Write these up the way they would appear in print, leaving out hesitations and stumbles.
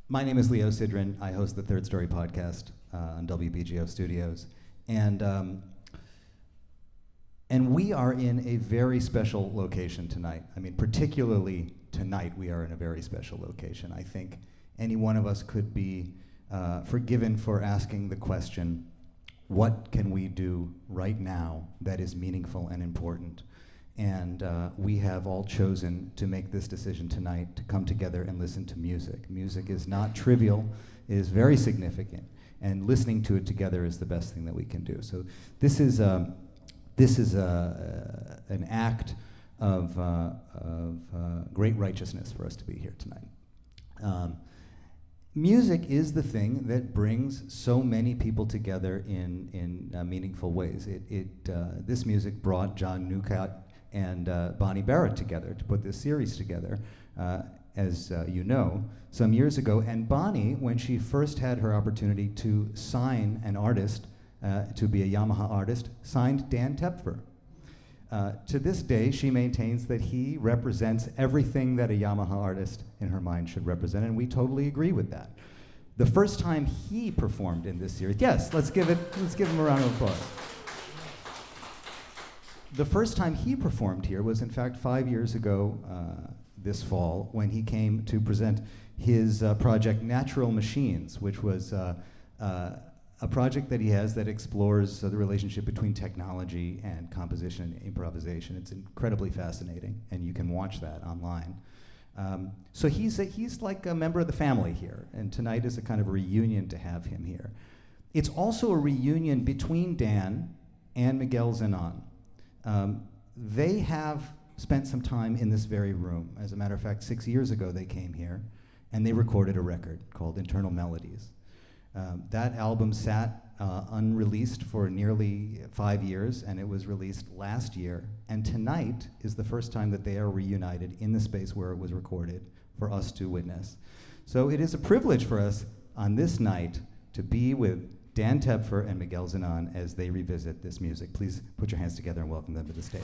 My name is Leo Sidran. I host the Third Story podcast on WBGO Studios. And we are in a very special location tonight. I mean, particularly tonight, we are in a very special location. I think any one of us could be forgiven for asking the question, what can we do right now that is meaningful and important? And we have all chosen to make this decision tonight to come together and listen to music. Music is not trivial, it is very significant, and listening to it together is the best thing that we can do. So this is an act of great righteousness for us to be here tonight. Music is the thing that brings so many people together in meaningful ways. This music brought John Newcott and Bonnie Barrett together to put this series together, as you know, some years ago. And Bonnie, when she first had her opportunity to sign an artist, to be a Yamaha artist, signed Dan Tepfer. To this day, she maintains that he represents everything that a Yamaha artist in her mind should represent, and we totally agree with that. The first time he performed in this series, yes, let's give him a round of applause. The first time he performed here was, in fact, 5 years ago this fall, when he came to present his project Natural Machines, which was a project that he has that explores the relationship between technology and composition and improvisation. It's incredibly fascinating, and you can watch that online. So he's like a member of the family here, and tonight is a kind of reunion to have him here. It's also a reunion between Dan and Miguel Zenón. They have spent some time in this very room. As a matter of fact, 6 years ago they came here and they recorded a record called Internal Melodies. That album sat unreleased for nearly 5 years, and it was released last year. And tonight is the first time that they are reunited in the space where it was recorded for us to witness. So it is a privilege for us on this night to be with Dan Tepfer and Miguel Zenón as they revisit this music. Please put your hands together and welcome them to the stage.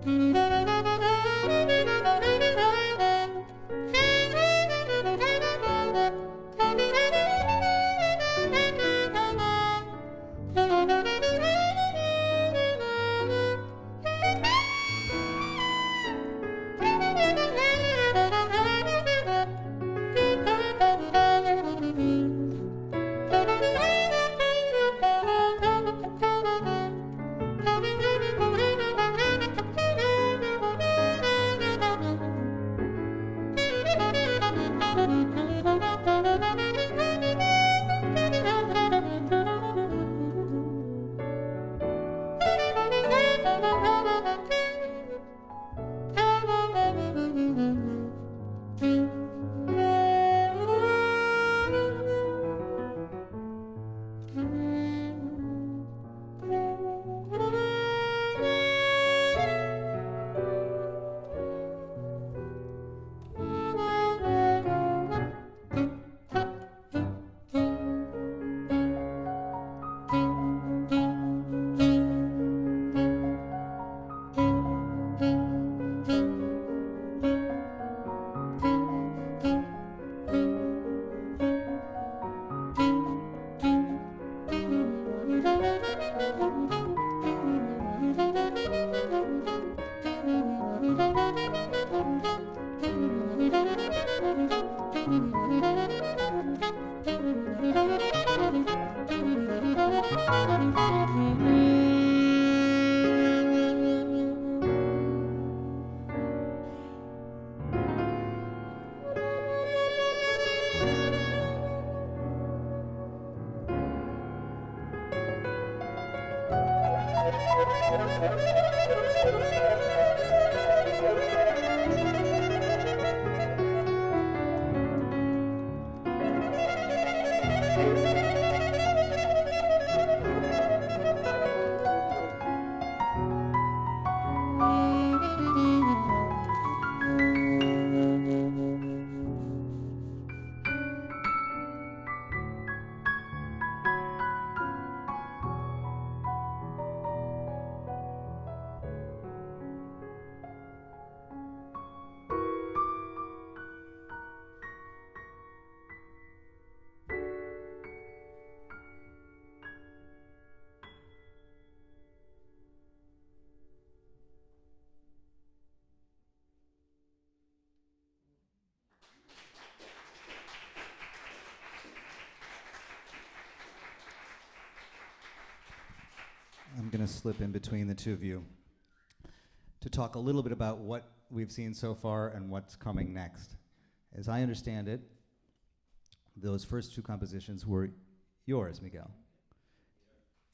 I'm going to slip in between the two of you to talk a little bit about what we've seen so far and what's coming next. As I understand it, those first two compositions were yours, Miguel.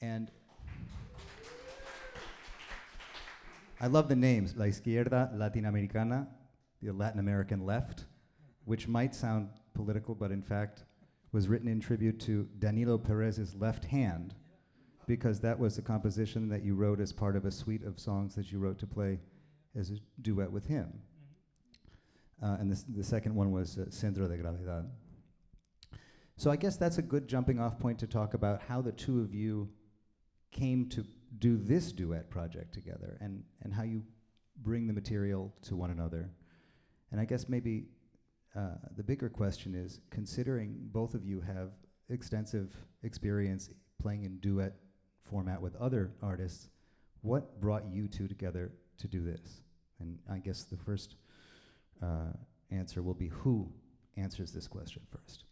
And I love the names, La Izquierda, Americana, the Latin American left, which might sound political, but in fact was written in tribute to Danilo Perez's left hand, because that was a composition that you wrote as part of a suite of songs that you wrote to play as a duet with him. And the second one was Centro de Gravedad. So I guess that's a good jumping off point to talk about how the two of you came to do this duet project together, and how you bring the material to one another. And I guess maybe the bigger question is, considering both of you have extensive experience playing in duet format with other artists, what brought you two together to do this? And I guess the first answer will be, who answers this question first?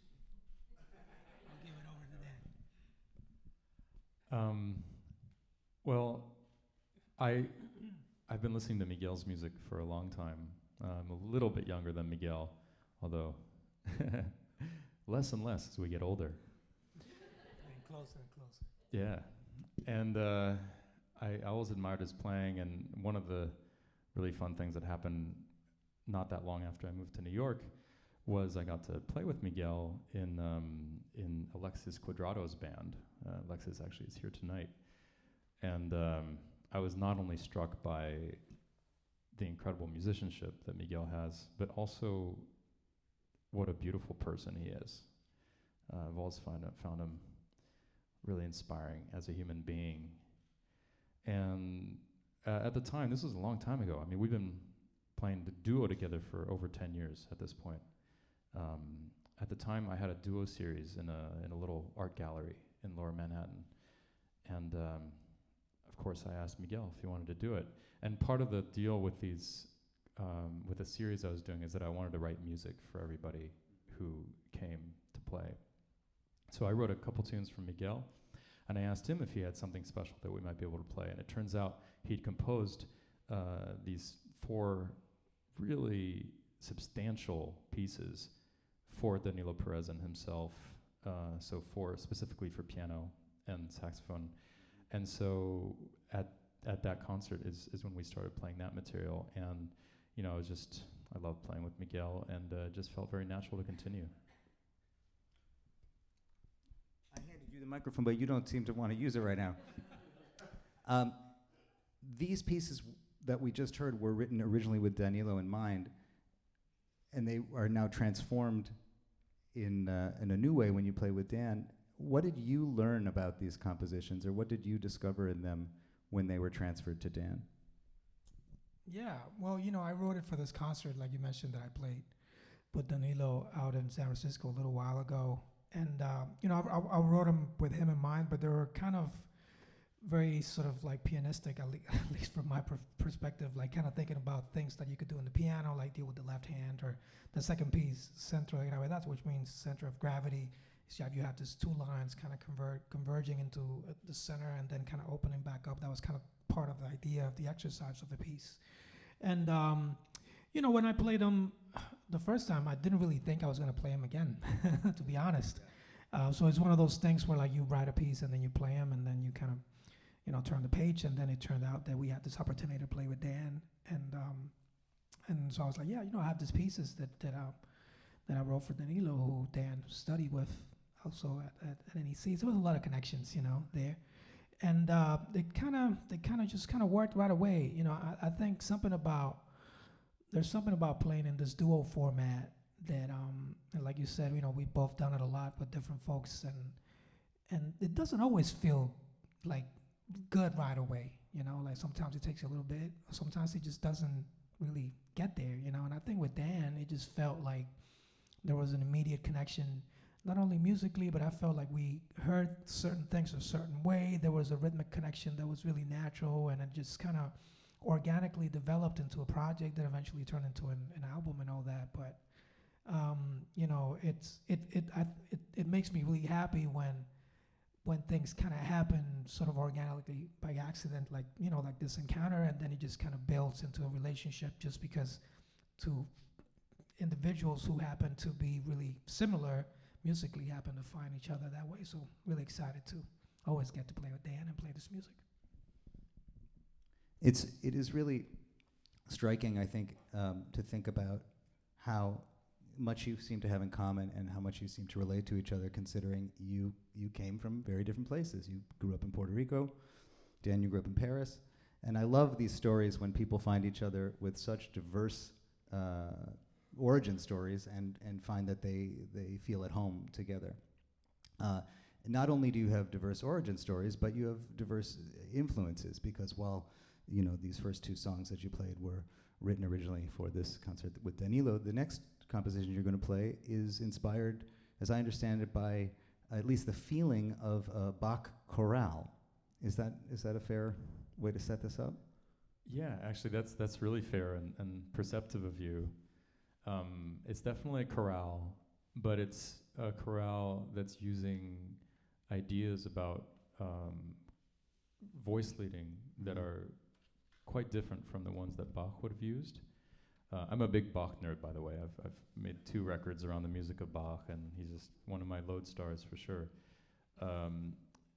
I'll give it over to Dan. Well, I've been listening to Miguel's music for a long time. I'm a little bit younger than Miguel, although less and less as we get older. Getting closer and closer. Yeah, and I always admired his playing, and one of the really fun things that happened not that long after I moved to New York was I got to play with Miguel in Alexis Cuadrado's band. Alexis actually is here tonight. And I was not only struck by the incredible musicianship that Miguel has, but also what a beautiful person he is. I've always found him really inspiring as a human being. And at the time, this was a long time ago. I mean, we've been playing the duo together for over 10 years at this point. At the time, I had a duo series in a little art gallery in Lower Manhattan. And of course, I asked Miguel if he wanted to do it. And part of the deal with with the series I was doing is that I wanted to write music for everybody who came to play. So I wrote a couple tunes for Miguel, and I asked him if he had something special that we might be able to play. And it turns out he'd composed these 4 really substantial pieces for Danilo Perez and himself, so specifically for piano and saxophone. And so at that concert is when we started playing that material. And, you know, I loved playing with Miguel, and it just felt very natural to continue. I handed you the microphone, but you don't seem to want to use it right now. These pieces that we just heard were written originally with Danilo in mind, and they are now transformed in a new way when you play with Dan. What did you learn about these compositions, or what did you discover in them when they were transferred to Dan? Yeah, well, you know, I wrote it for this concert, like you mentioned, that I played with Danilo out in San Francisco a little while ago. And, you know, I wrote them with him in mind, but they were kind of very sort of like pianistic, at least from my perspective, like kind of thinking about things that you could do in the piano, like deal with the left hand, or the second piece, Centro, you know, that's which means center of gravity. So you have these 2 lines kind of converging into the center and then kind of opening back up. That was kind of part of the idea of the exercise of the piece. And, you know, when I played them the first time, I didn't really think I was going to play them again, to be honest. So it's one of those things where, like, you write a piece and then you play them and then you kind of, you know, turn the page. And then it turned out that we had this opportunity to play with Dan. And so I was like, yeah, you know, I have these pieces that I wrote for Danilo, who Dan studied with also at NYC. So there was a lot of connections, you know, there. And they kind of just worked right away. You know, I think there's something about playing in this duo format that, and like you said, you know, we've both done it a lot with different folks, and it doesn't always feel like good right away. You know, like sometimes it takes a little bit, or sometimes it just doesn't really get there. You know, and I think with Dan, it just felt like there was an immediate connection. Not only musically, but I felt like we heard certain things a certain way. There was a rhythmic connection that was really natural, and it just kind of organically developed into a project that eventually turned into an album and all that. But you know, it makes me really happy when things kind of happen sort of organically by accident, like, you know, like this encounter, and then it just kind of builds into a relationship just because two individuals who happen to be really similar musically happen to find each other that way. So really excited to always get to play with Dan and play this music. It is really striking, I think, to think about how much you seem to have in common and how much you seem to relate to each other, considering you came from very different places. You grew up in Puerto Rico. Dan, you grew up in Paris. And I love these stories when people find each other with such diverse origin stories and find that they feel at home together. Not only do you have diverse origin stories, but you have diverse influences, because while, you know, these first 2 songs that you played were written originally for this concert with Danilo, the next composition you're going to play is inspired, as I understand it, by at least the feeling of a Bach chorale. Is that a fair way to set this up? Yeah, actually, that's really fair and perceptive of you. It's definitely a chorale, but it's a chorale that's using ideas about voice leading that are quite different from the ones that Bach would have used. I'm a big Bach nerd, by the way. I've made 2 records around the music of Bach, and he's just one of my lodestars for sure.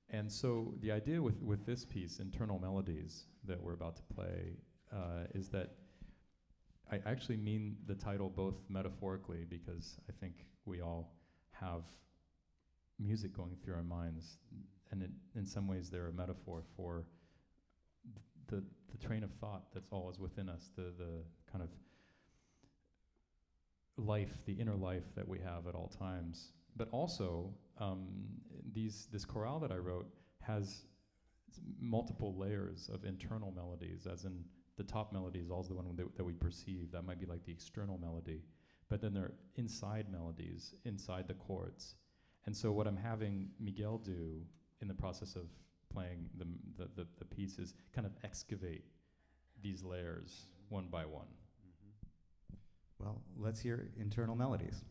And so the idea with this piece, Internal Melodies, that we're about to play, is that I actually mean the title both metaphorically, because I think we all have music going through our minds, and in some ways they're a metaphor for the train of thought that's always within us, the kind of life, the inner life that we have at all times. But also, this chorale that I wrote has multiple layers of internal melodies, as in the top melody is always the one that we perceive. That might be like the external melody. But then there are inside melodies, inside the chords. And so what I'm having Miguel do in the process of playing the piece is kind of excavate these layers one by one. Well, let's hear Internal Melodies.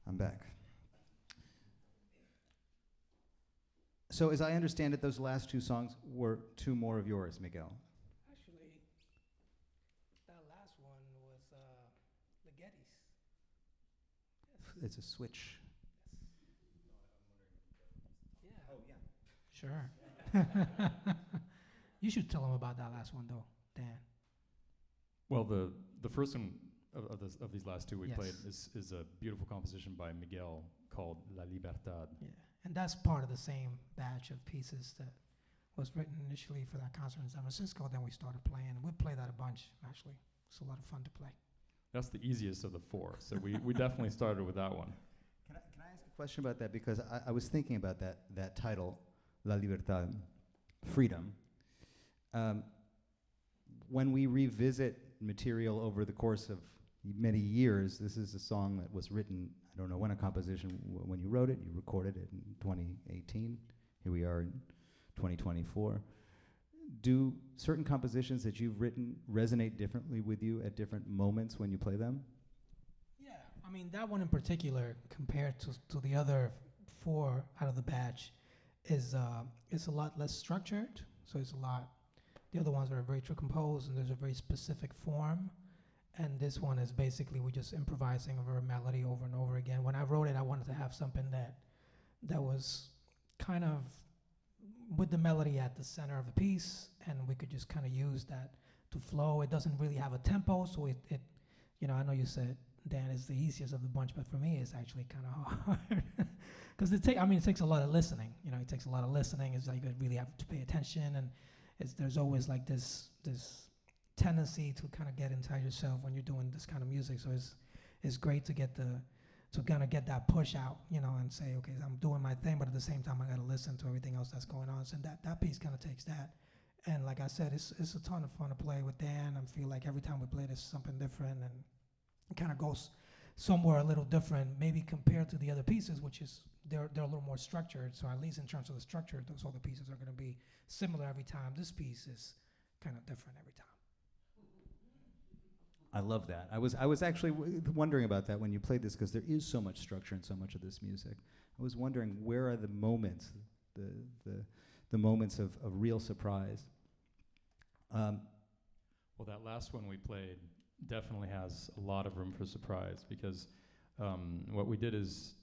I'm back. So as I understand it, those last two songs were two more of yours, Miguel. Actually, that last one was Ligeti's. Yes. It's a switch. Yeah. Oh, yeah. Sure. You should tell him about that last one, though, Dan. Well, the first one of these last two we Yes. played is a beautiful composition by Miguel called La Libertad. Yeah, and that's part of the same batch of pieces that was written initially for that concert in San Francisco. Then we started playing, and we played that a bunch, actually. It's a lot of fun to play. That's the easiest of the four, so we definitely started with that one. Can I ask a question about that? Because I was thinking about that title, La Libertad, freedom. When we revisit material over the course of many years, this is a song that was written, I don't know when a composition, when you wrote it, you recorded it in 2018. Here we are in 2024. Do certain compositions that you've written resonate differently with you at different moments when you play them? Yeah, I mean, that one in particular, compared to the other four out of the batch, is a lot less structured. So it's a lot, the other ones are very true composed, and there's a very specific form. And this one is basically we're just improvising over a melody over and over again. When I wrote it, I wanted to have something that was kind of with the melody at the center of the piece, and we could just kind of use that to flow. It doesn't really have a tempo, so it you know, I know you said, Dan, is the easiest of the bunch, but for me, it's actually kind of hard. Because it takes a lot of listening. You know, it takes a lot of listening. It's like you really have to pay attention, and there's always like this tendency to kind of get inside yourself when you're doing this kind of music. So it's great to get get that push out, you know, and say, okay, I'm doing my thing, but at the same time, I got to listen to everything else that's going on. So that piece kind of takes that. And like I said, it's a ton of fun to play with Dan. I feel like every time we play, there's something different, and it kind of goes somewhere a little different, maybe compared to the other pieces, which is they're a little more structured. So at least in terms of the structure, those other pieces are going to be similar every time. This piece is kind of different every time. I love that. I was actually wondering about that when you played this, because there is so much structure in so much of this music. I was wondering, where are the moments, the moments of real surprise? Well, that last one we played definitely has a lot of room for surprise, because what we did is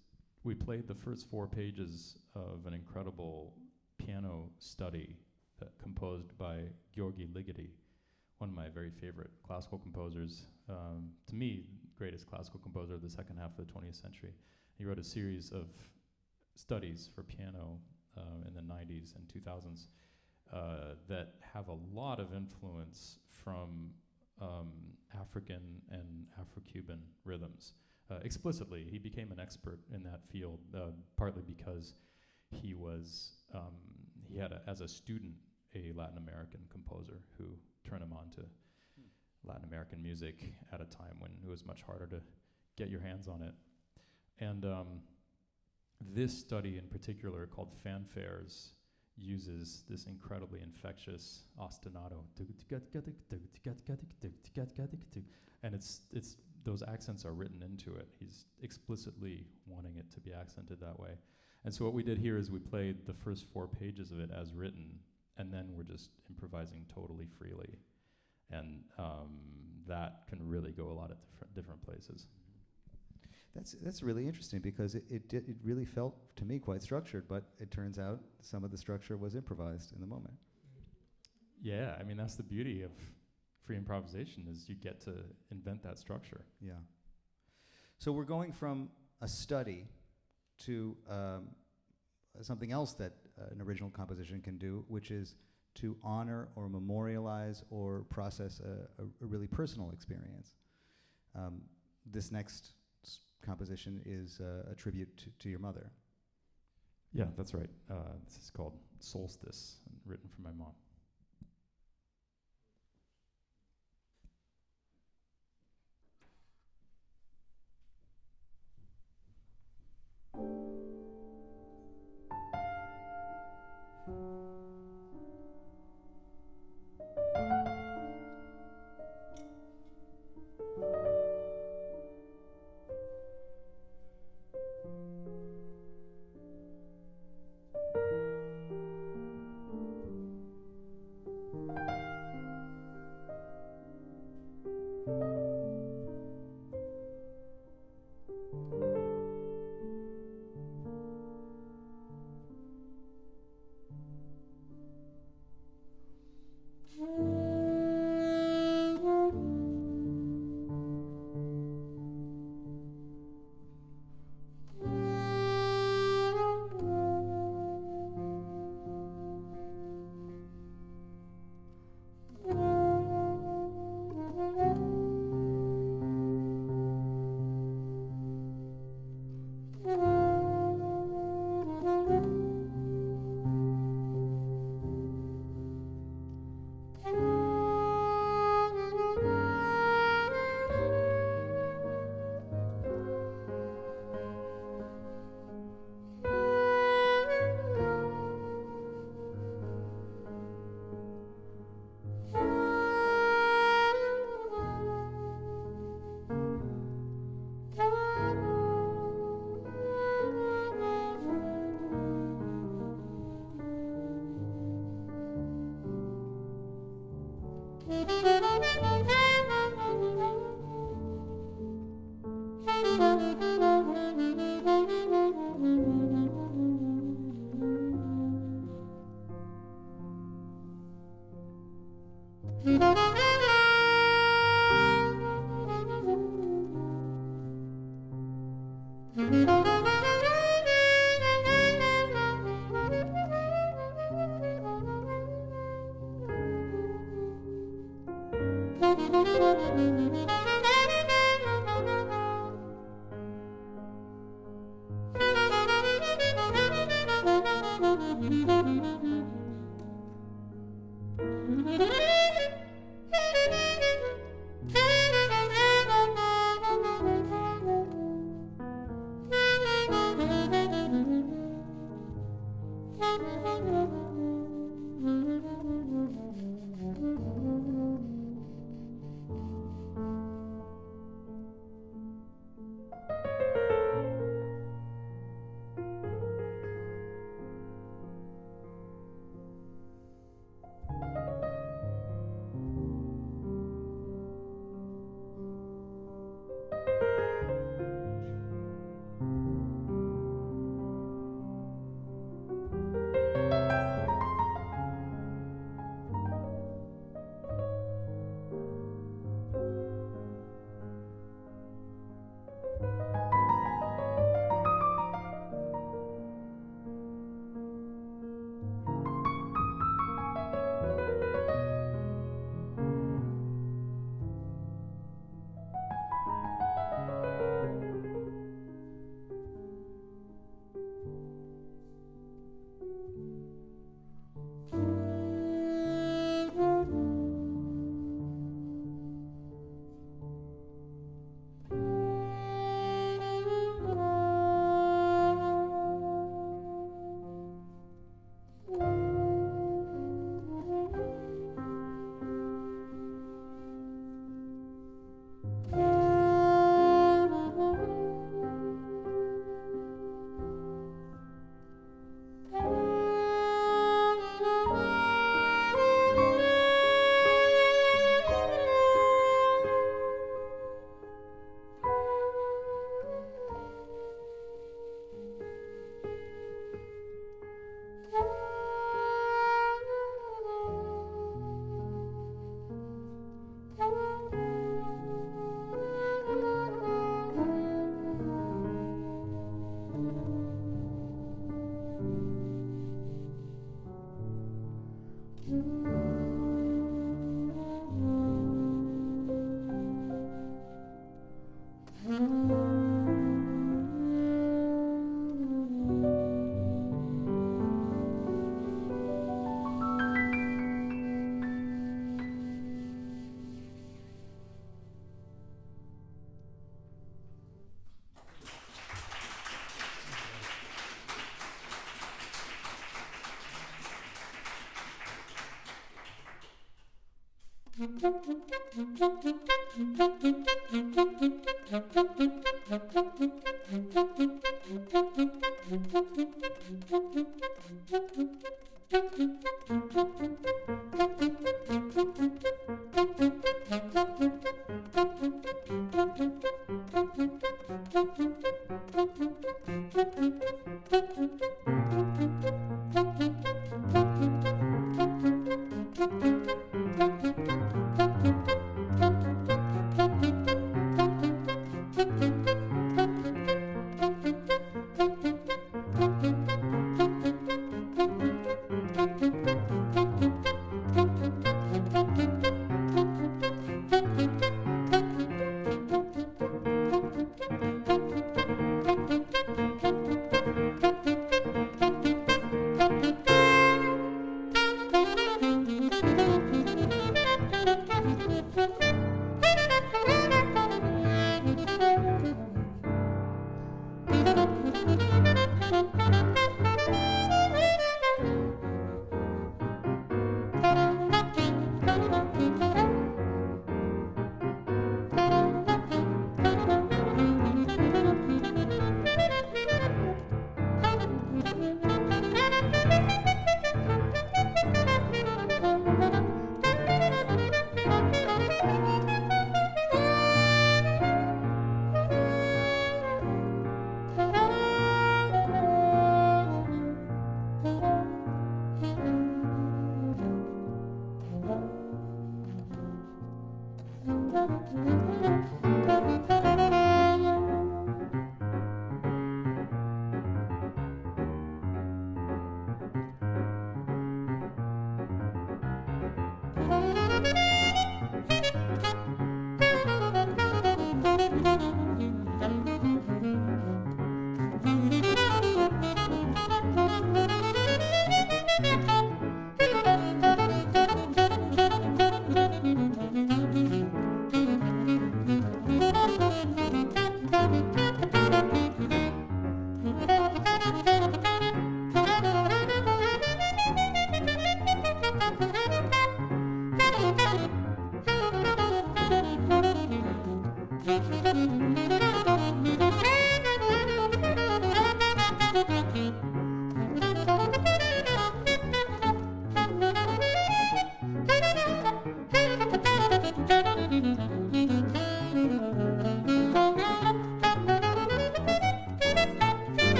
we played the first 4 pages of an incredible piano study composed by Ligeti, one of my very favorite classical composers. To me, greatest classical composer of the second half of the 20th century. He wrote a series of studies for piano in the 90s and 2000s that have a lot of influence from African and Afro-Cuban rhythms. Explicitly, he became an expert in that field, partly because he had, as a student, a Latin American composer who turned him on to Latin American music at a time when it was much harder to get your hands on it. And this study in particular, called Fanfares, uses this incredibly infectious ostinato, and it's those accents are written into it. He's explicitly wanting it to be accented that way. And so what we did here is we played the first 4 pages of it as written, and then we're just improvising totally freely. And that can really go a lot of different places. That's really interesting, because it really felt to me quite structured, but it turns out some of the structure was improvised in the moment. Yeah, I mean, that's the beauty of free improvisation, is you get to invent that structure. Yeah. So we're going from a study to something else that an original composition can do, which is to honor or memorialize or process a really personal experience. This next composition is a tribute to your mother. Yeah, that's right. This is called Solstice, written for my mom.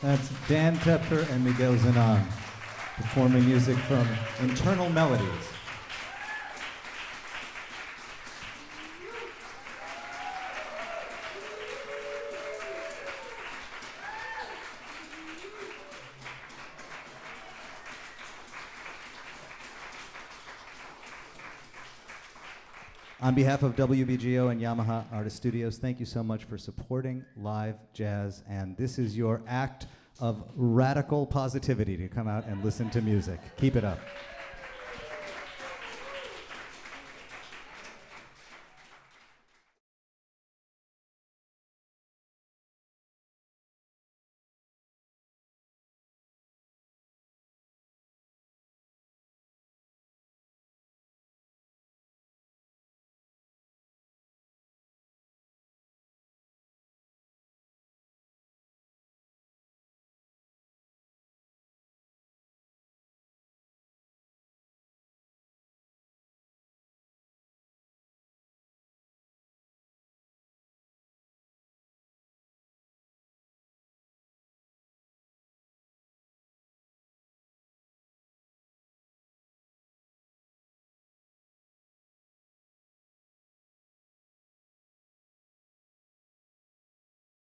That's Dan Tepfer and Miguel Zenón performing music from Internal Melodies. On behalf of WBGO and Yamaha Artist Studios, thank you so much for supporting live jazz. And this is your act of radical positivity to come out and listen to music. Keep it up.